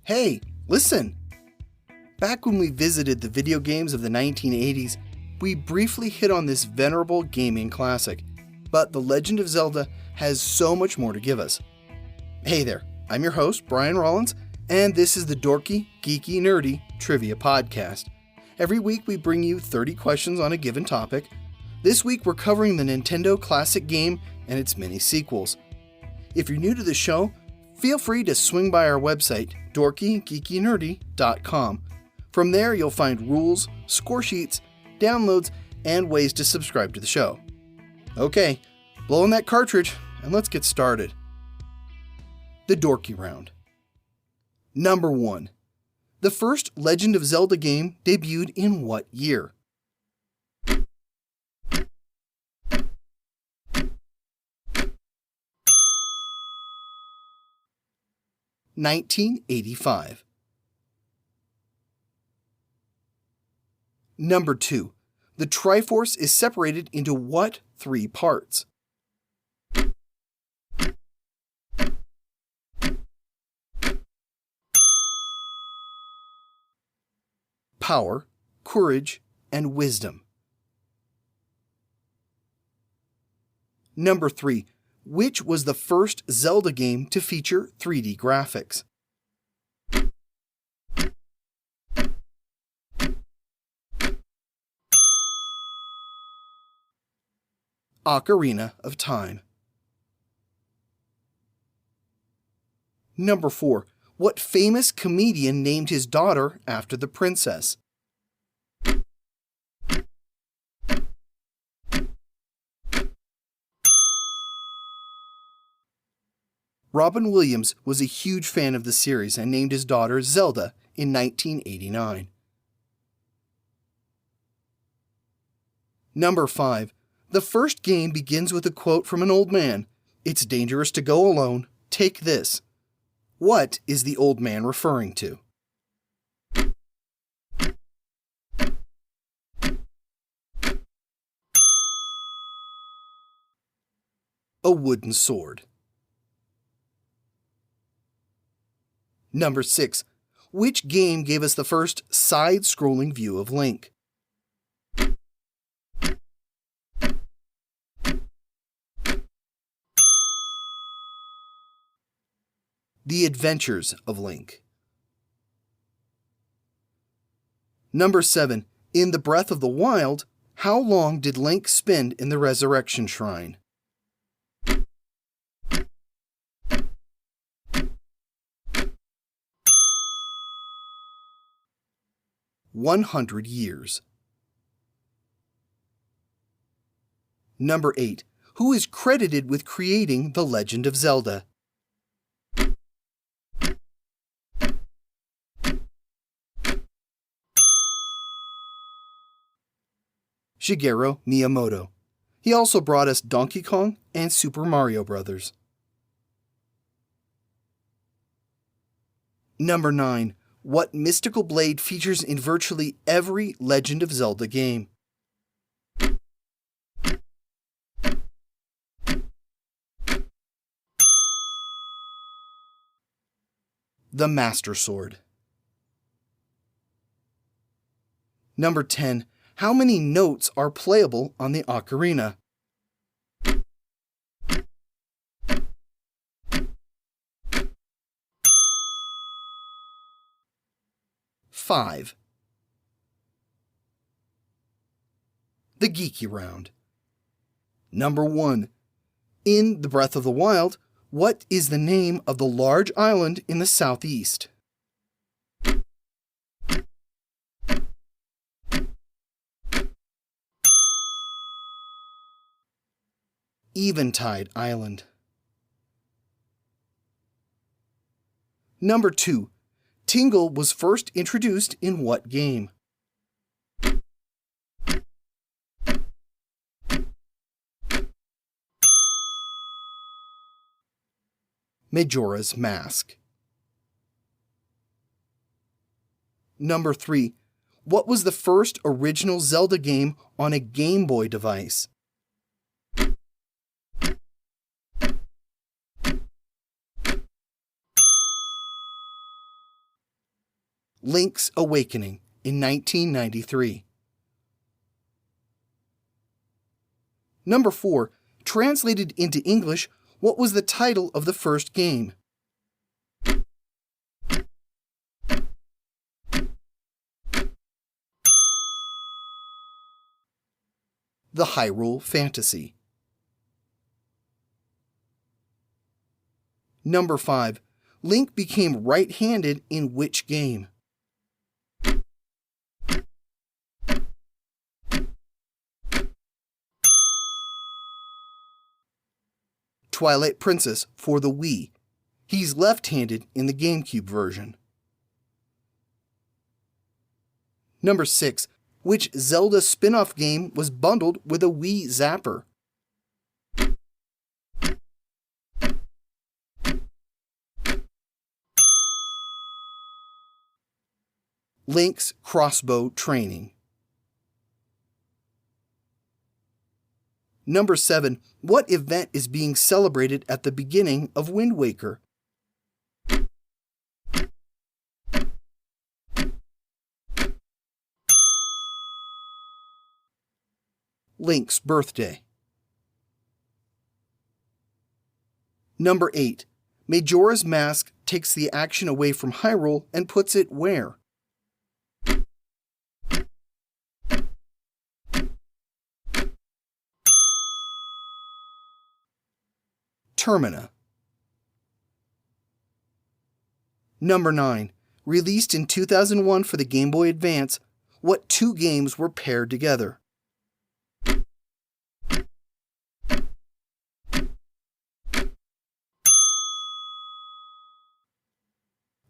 Hey, listen! Back when we visited the video games of the 1980s, we briefly hit on this venerable gaming classic, but The Legend of Zelda has so much more to give us. Hey there, I'm your host, Brian Rollins, and this is the Dorky, Geeky, Nerdy Trivia Podcast. Every week we bring you 30 questions on a given topic. This week we're covering the Nintendo classic game and its many sequels. If you're new to the show, feel free to swing by our website, dorkygeekynerdy.com. From there you'll find rules, score sheets, downloads, and ways to subscribe to the show. Okay, blow in that cartridge and let's get started. The Dorky Round. Number 1. The first Legend of Zelda game debuted in what year? (1985). Number 2. The Triforce is separated into what 3 parts? Power, courage, and wisdom. Number 3. Which was the first Zelda game to feature 3D graphics? Ocarina of Time. Number 4. What famous comedian named his daughter after the princess? Robin Williams was a huge fan of the series and named his daughter Zelda in 1989. Number 5. The first game begins with a quote from an old man. "It's dangerous to go alone. Take this." What is the old man referring to? A wooden sword. Number 6. Which game gave us the first side-scrolling view of Link? The Adventures of Link. Number 7. In the Breath of the Wild, how long did Link spend in the Resurrection Shrine? "100 years. Number 8. Who is credited with creating The Legend of Zelda? Shigeru Miyamoto. He also brought us Donkey Kong and Super Mario Bros. Number 9. What mystical blade features in virtually every Legend of Zelda game? The Master Sword. Number 10. How many notes are playable on the ocarina? Five. The Geeky Round. Number 1. In The Breath of the Wild, what is the name of the large island in the southeast? Eventide Island. Number 2. Tingle was first introduced in what game? Majora's Mask. Number 3. What was the first original Zelda game on a Game Boy device? Link's Awakening in 1993. Number 4. Translated into English, what was the title of the first game? The Hyrule Fantasy. Number 5. Link became right-handed in which game? Twilight Princess for the Wii. He's left-handed in the GameCube version. Number 6. Which Zelda spin-off game was bundled with a Wii Zapper? Link's Crossbow Training. Number 7. What event is being celebrated at the beginning of Wind Waker? Link's birthday. Number 8. Majora's Mask takes the action away from Hyrule and puts it where? Termina. Number 9. Released in 2001 for the Game Boy Advance, what two games were paired together?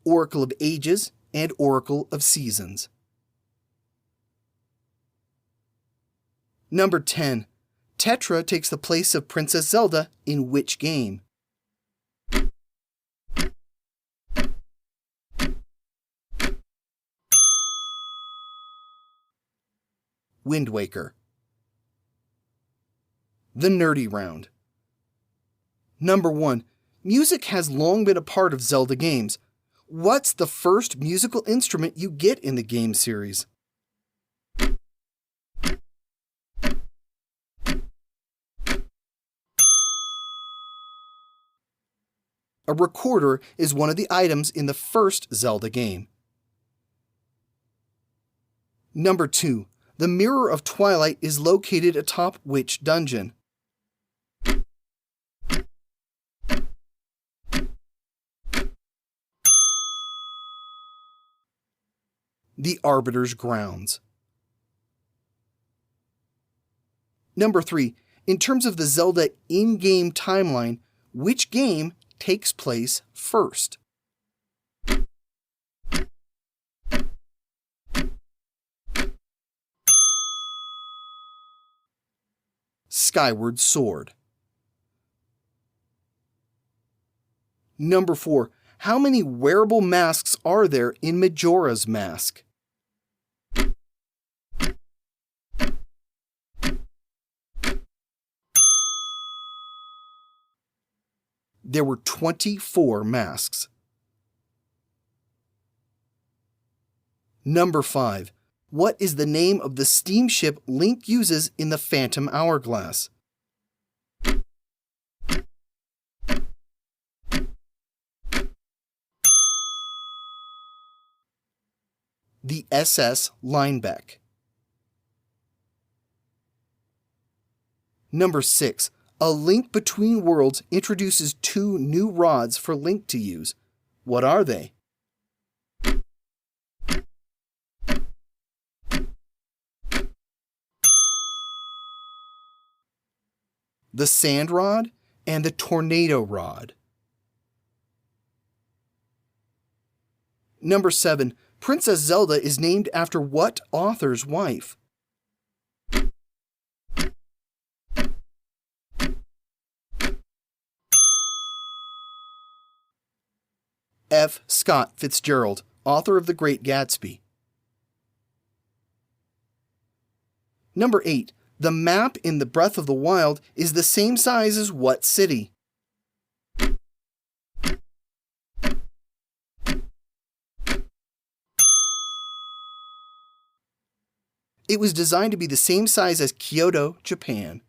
Oracle of Ages and Oracle of Seasons. Number 10. Tetra takes the place of Princess Zelda in which game? Wind Waker. The Nerdy Round. Number 1. Music has long been a part of Zelda games. What's the first musical instrument you get in the game series? A recorder is one of the items in the first Zelda game. Number 2. The Mirror of Twilight is located atop which dungeon? The Arbiter's Grounds. Number 3. In terms of the Zelda in-game timeline, which game takes place first? Skyward Sword. Number 4. How many wearable masks are there in Majora's Mask? There were 24 masks. Number 5. What is the name of the steamship Link uses in the Phantom Hourglass? The SS Linebeck. Number 6. A Link Between Worlds introduces two new rods for Link to use. What are they? The Sand Rod and the Tornado Rod. Number 7. Princess Zelda is named after what author's wife? F. Scott Fitzgerald, author of The Great Gatsby. Number 8. The map in the Breath of the Wild is the same size as what city? It was designed to be the same size as Kyoto, Japan.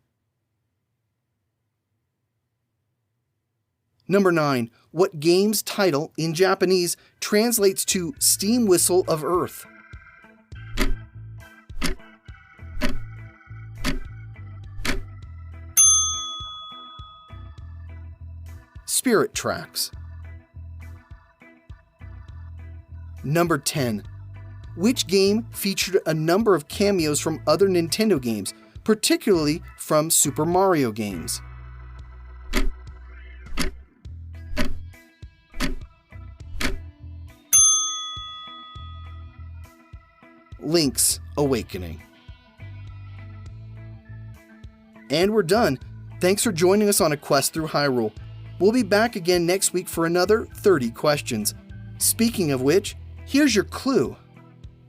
Number 9. What game's title in Japanese translates to Steam Whistle of Earth? Spirit Tracks. Number 10. Which game featured a number of cameos from other Nintendo games, particularly from Super Mario games? Link's Awakening. And we're done. Thanks for joining us on a quest through Hyrule. We'll be back again next week for another 30 questions. Speaking of which, here's your clue.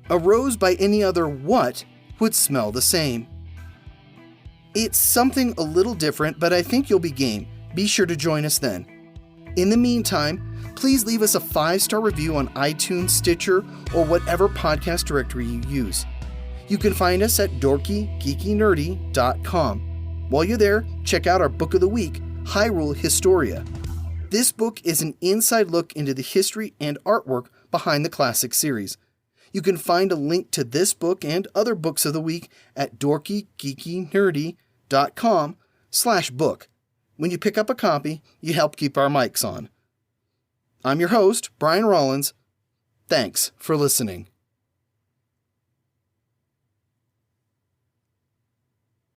A rose by any other what would smell the same? It's something a little different, but I think you'll be game. Be sure to join us then. In the meantime, please leave us a 5-star review on iTunes, Stitcher, or whatever podcast directory you use. You can find us at dorkygeekynerdy.com. While you're there, check out our book of the week, Hyrule Historia. This book is an inside look into the history and artwork behind the classic series. You can find a link to this book and other books of the week at dorkygeekynerdy.com/book. When you pick up a copy, you help keep our mics on. I'm your host, Brian Rollins. Thanks for listening.